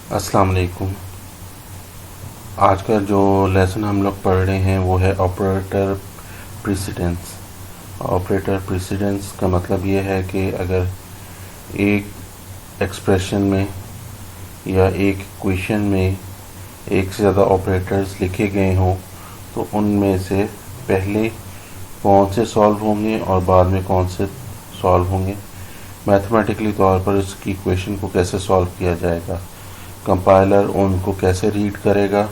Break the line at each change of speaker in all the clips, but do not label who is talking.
अस्सलाम वालेकुम। आज का जो लेसन हम लोग पढ़ रहे हैं वो है ऑपरेटर प्रेसिडेंस। ऑपरेटर प्रेसिडेंस का मतलब ये है कि अगर एक एक्सप्रेशन में या एक इक्वेशन में एक से ज़्यादा ऑपरेटर्स लिखे गए हों तो उनमें से पहले कौन से सॉल्व होंगे और बाद में कौन से सॉल्व होंगे। मैथमेटिकली तौर पर इसकी इक्वेशन को कैसे सॉल्व किया जाएगा, कंपाइलर उनको कैसे रीड करेगा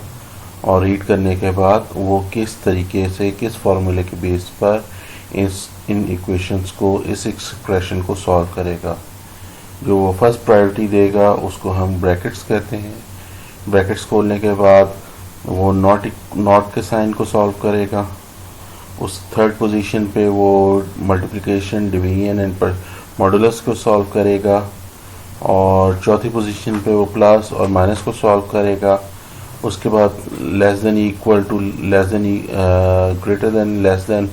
और रीड करने के बाद वो किस तरीके से किस फार्मूले के बेस पर इन इक्वेशंस को इस एक्सप्रेशन को सॉल्व करेगा। जो वो फर्स्ट प्रायोरिटी देगा उसको हम ब्रैकेट्स कहते हैं। ब्रैकेट्स खोलने के बाद वो नॉट के साइन को सॉल्व करेगा। उस थर्ड पोजीशन पे वो मल्टीप्लिकेशन, डिवीजन एंड मॉडुलस को सॉल्व करेगा और चौथी पोजीशन पे वो प्लस और माइनस को सॉल्व करेगा। उसके बाद less than equal to, less than, greater than, less than,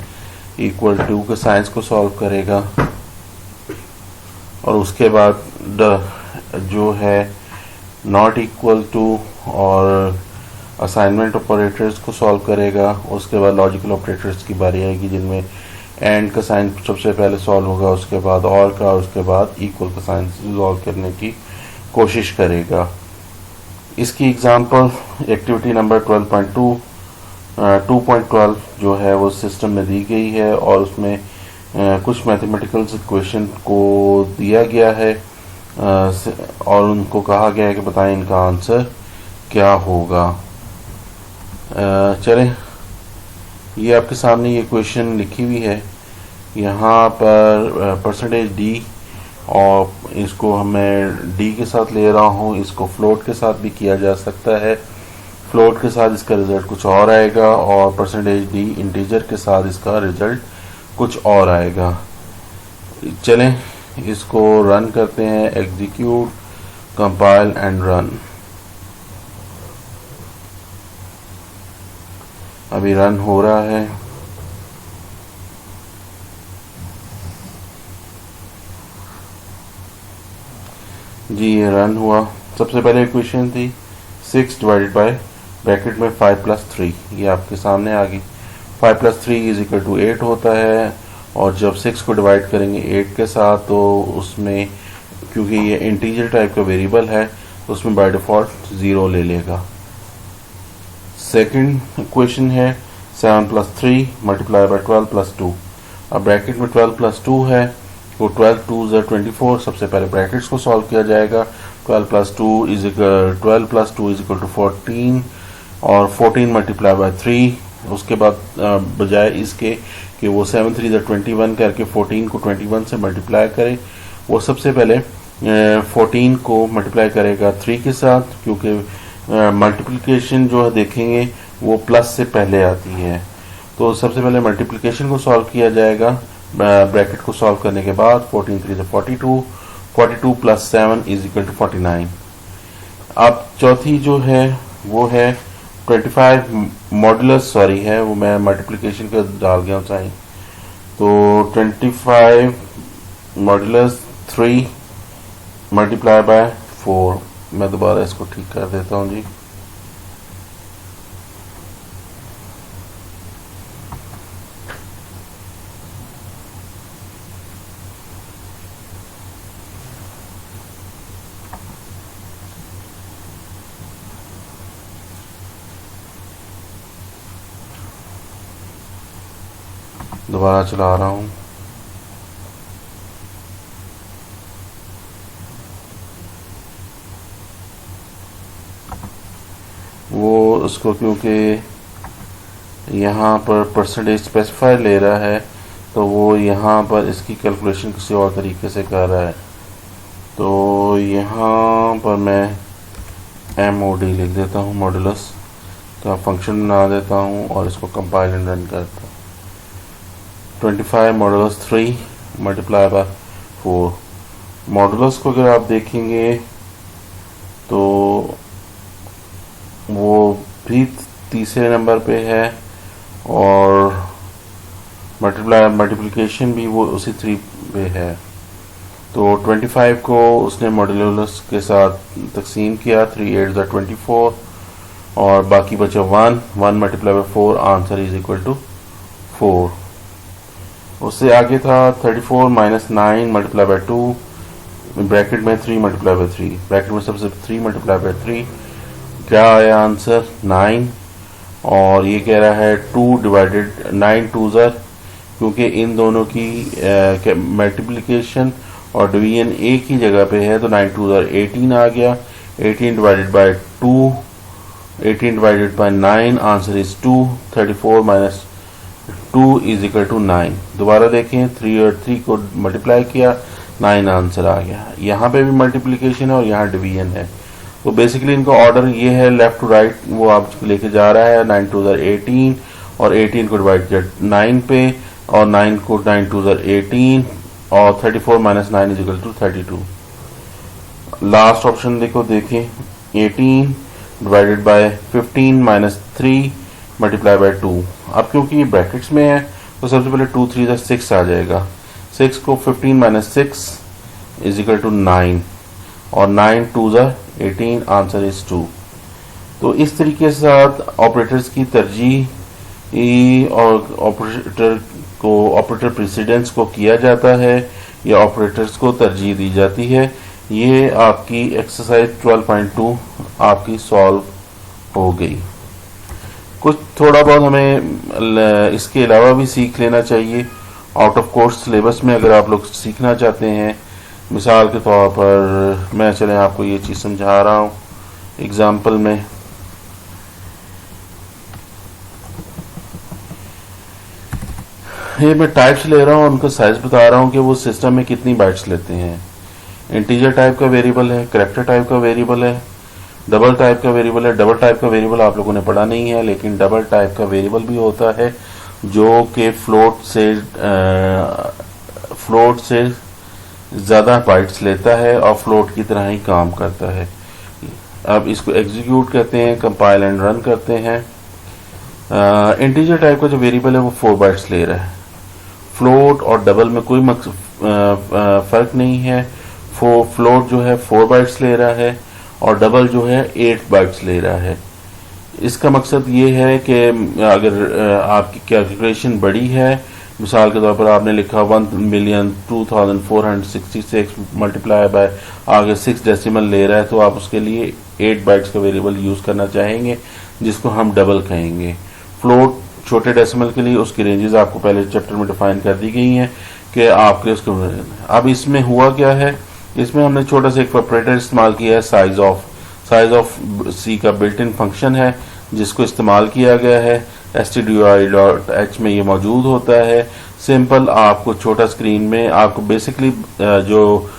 equal to के साइंस को सॉल्व करेगा और उसके बाद जो है नॉट इक्वल टू और असाइनमेंट ऑपरेटर्स को सॉल्व करेगा। उसके बाद लॉजिकल ऑपरेटर्स की बारी आएगी जिनमें एंड का साइन सबसे पहले सॉल्व होगा, उसके बाद और का, उसके बाद इक्वल का साइन सॉल्व करने की कोशिश करेगा। इसकी एग्जांपल एक्टिविटी नंबर 2.12 जो है वो सिस्टम में दी गई है और उसमें कुछ मैथमेटिकल इक्वेशन को दिया गया है और उनको कहा गया है कि बताएं इनका आंसर क्या होगा। चलें, ये आपके सामने ये क्वेश्चन लिखी हुई है। यहाँ पर परसेंटेज डी और इसको मैं डी के साथ ले रहा हूँ। इसको फ्लोट के साथ भी किया जा सकता है। फ्लोट के साथ इसका रिज़ल्ट कुछ और आएगा और परसेंटेज डी इंटीजर के साथ इसका रिज़ल्ट कुछ और आएगा। चलें इसको रन करते हैं। Execute, compile and run. अभी रन हो रहा है। जी ये रन हुआ। सबसे पहले इक्वेशन थी 6 डिवाइडेड बाय ब्रैकेट में 5 प्लस 3, ये आपके सामने आ गई। 5 प्लस 3 इज इक्वल टू 8 होता है और जब 6 को डिवाइड करेंगे 8 के साथ तो उसमें क्योंकि ये इंटीजर टाइप का वेरिएबल है तो उसमें बाय डिफ़ॉल्ट 0 ले लेगा। सेकंड इक्वेशन है 7 प्लस 3 मल्टीप्लाई बाय 12 प्लस 2। अब ब्रैकेट में 12 प्लस 2 है तो 12 2 24। सबसे पहले ब्रैकेट्स को सॉल्व किया जाएगा। 12 प्लस 2 इज इक्वल टू 14 और 14 मल्टीप्लाई बाय 3। उसके बाद बजाय इसके कि वो 7 3 21 करके 14 को 21 से मल्टीप्लाई करे, वो सबसे पहले 14 को मल्टीप्लाई करेगा 3 के साथ, क्योंकि मल्टीप्लिकेशन जो है देखेंगे वो प्लस से पहले आती है। तो सबसे पहले मल्टीप्लिकेशन को सॉल्व किया जाएगा ब्रैकेट को सॉल्व करने के बाद। 14 3 42, 42 प्लस 7 इज इक्वल टू 49। अब चौथी जो है वो है 25 मॉडुलस, सॉरी है वो मैं मल्टीप्लिकेशन का डाल गया हूँ साइन। तो 25 मॉडुलस 3 मल्टीप्लाई बाय 4। मैं दोबारा इसको ठीक कर देता हूँ जी। दोबारा चला रहा हूँ। वो उसको क्योंकि यहाँ पर परसेंटेज स्पेसिफाई ले रहा है तो वो यहाँ पर इसकी कैलकुलेशन किसी और तरीके से कर रहा है। तो यहाँ पर मैं MOD लिख देता हूँ, मॉडुलस का फंक्शन बना देता हूँ और इसको कंपाइल एंड रन करता हूँ। 25 मॉडुलस 3 मल्टीप्लाई बाय 4। मॉडुलस को अगर आप देखेंगे तो वो भी तीसरे नंबर पे है और मल्टीप्लिकेशन भी वो उसी 3 पे है। तो 25 को उसने मॉड्यूलस के साथ तकसीम किया, 3 8 ज़ा 24 और बाकी बचा 1 multiply by 4, answer is equal to 4। उससे आगे था 34 माइनस 9 मल्टीप्लाई बाई 2, ब्रैकेट में 3 मल्टीप्लाई बाई 3, ब्रैकेट में सबसे 3 मल्टीप्लाई बाई 3, क्या आया आंसर 9। और ये कह रहा है 2 डिवाइडेड 9 2 ज़ा, क्योंकि इन दोनों की मल्टीप्लिकेशन और डिवीजन एक ही जगह पे है तो 9 2 ज़ा 18 आ गया। 18 divided by 2, 18 divided by 9, answer is 2। 34 minus 2 is equal to 9। दोबारा देखें, 3 और 3 को मल्टीप्लाई किया, 9 आंसर आ गया। यहाँ पे भी मल्टीप्लिकेशन है और यहाँ डिवीजन है, तो बेसिकली इनका ऑर्डर ये है लेफ्ट टू राइट, वो आप लेके जा रहा है। 9 2 ज़ा 18 और 18 को डिवाइड किया 9 पे और 9 को 9 2 ज़ा 18 और 34 minus 9 is equal to 32। Last option देखें, 18 divided by 15 minus 3 multiply by 2। अब क्योंकि ये ब्रैकेट्स में है तो सबसे पहले 2 3 ज़ा 6 आ जाएगा। 6 को 15 माइनस 6 इज इक्वल टू 9 और 9 2 ज़ा 18, आंसर इज 2। तो इस तरीके से साथ ऑपरेटर्स की तरजीह और ऑपरेटर प्रेसिडेंस को किया जाता है या ऑपरेटर्स को तरजीह दी जाती है। ये आपकी एक्सरसाइज 12.2 आपकी सॉल्व हो गई। कुछ थोड़ा बहुत हमें इसके अलावा भी सीख लेना चाहिए आउट ऑफ कोर्स सिलेबस में, अगर आप लोग सीखना चाहते हैं। मिसाल के तौर पर मैं चलें आपको ये चीज़ समझा रहा हूँ एग्जाम्पल में। ये मैं टाइप्स ले रहा हूँ, उनका साइज बता रहा हूँ कि वो सिस्टम में कितनी बाइट्स लेते हैं। इंटीजर टाइप का वेरिएबल है, कैरेक्टर टाइप का वेरिएबल है, डबल टाइप का वेरिएबल है। डबल टाइप का वेरिएबल आप लोगों ने पढ़ा नहीं है, लेकिन डबल टाइप का वेरिएबल भी होता है जो कि फ्लोट से ज़्यादा बाइट्स लेता है और फ्लोट की तरह ही काम करता है। अब इसको एग्जीक्यूट करते हैं, कंपाइल एंड रन करते हैं। इंटीजर टाइप का जो वेरिएबल है वो 4 बाइट्स ले रहा है। फ्लोट और डबल में कोई फ़र्क नहीं है। फ्लोट जो है 4 बाइट्स ले रहा है और डबल जो है 8 बाइट्स ले रहा है। इसका मकसद ये है कि अगर आपकी कैलकुलेशन बड़ी है, मिसाल के तौर पर आपने लिखा 1,02,466 मल्टीप्लाई बाय आगे 6 डेसिमल ले रहा है, तो आप उसके लिए 8 बाइट्स का वेरिएबल यूज़ करना चाहेंगे जिसको हम डबल कहेंगे। फ्लोट छोटे डेसिमल के लिए उसकी रेंजेस आपको पहले चैप्टर में डिफाइन कर दी गई हैं कि आपके उसको। अब इसमें हुआ क्या है, इसमें हमने छोटा सा एक ऑपरेटर इस्तेमाल किया है, साइज ऑफ सी का बिल्ट इन फंक्शन है जिसको इस्तेमाल किया गया है। stdui.h में ये मौजूद होता है। सिंपल आपको छोटा स्क्रीन में आपको बेसिकली जो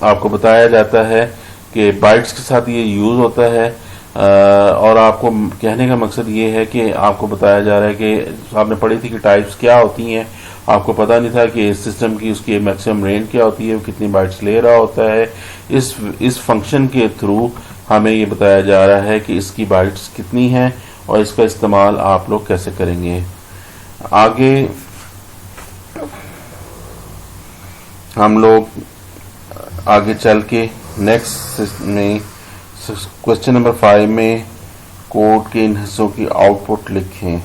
आपको बताया जाता है कि बाइट्स के साथ ये यूज़ होता है। और आपको कहने का मकसद ये है कि आपको बताया जा रहा है कि आपने पढ़ी थी कि टाइप्स क्या होती हैं, आपको पता नहीं था कि इस सिस्टम की उसकी मैक्सिमम रेंज क्या होती है, वो कितनी बाइट्स ले रहा होता है। इस फंक्शन के थ्रू हमें ये बताया जा रहा है कि इसकी बाइट्स कितनी हैं और इसका इस्तेमाल आप लोग कैसे करेंगे। आगे हम लोग आगे चल के नेक्स्ट में क्वेश्चन नंबर 5 में कोड के इन हिस्सों की आउटपुट लिखें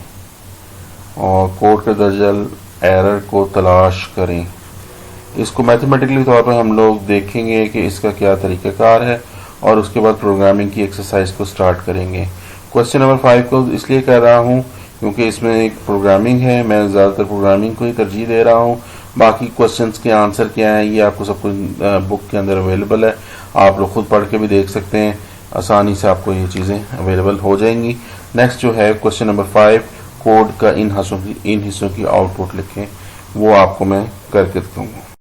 और कोड के दर्जल एरर को तलाश करें। इसको मैथमेटिकली तौर पर हम लोग देखेंगे कि इसका क्या तरीक़ाकार है और उसके बाद प्रोग्रामिंग की एक्सरसाइज को स्टार्ट करेंगे। क्वेश्चन नंबर 5 को इसलिए कर रहा हूँ क्योंकि इसमें एक प्रोग्रामिंग है, मैं ज़्यादातर प्रोग्रामिंग को ही तरजीह दे रहा हूँ। बाकी क्वेश्चंस के आंसर क्या हैं ये आपको सब कुछ बुक के अंदर अवेलेबल है, आप लोग खुद पढ़ के भी देख सकते हैं, आसानी से आपको ये चीज़ें अवेलेबल हो जाएंगी। नेक्स्ट जो है क्वेश्चन नंबर 5, कोड का इन हिस्सों की आउटपुट लिखें, वो आपको मैं करके दिखाऊंगा।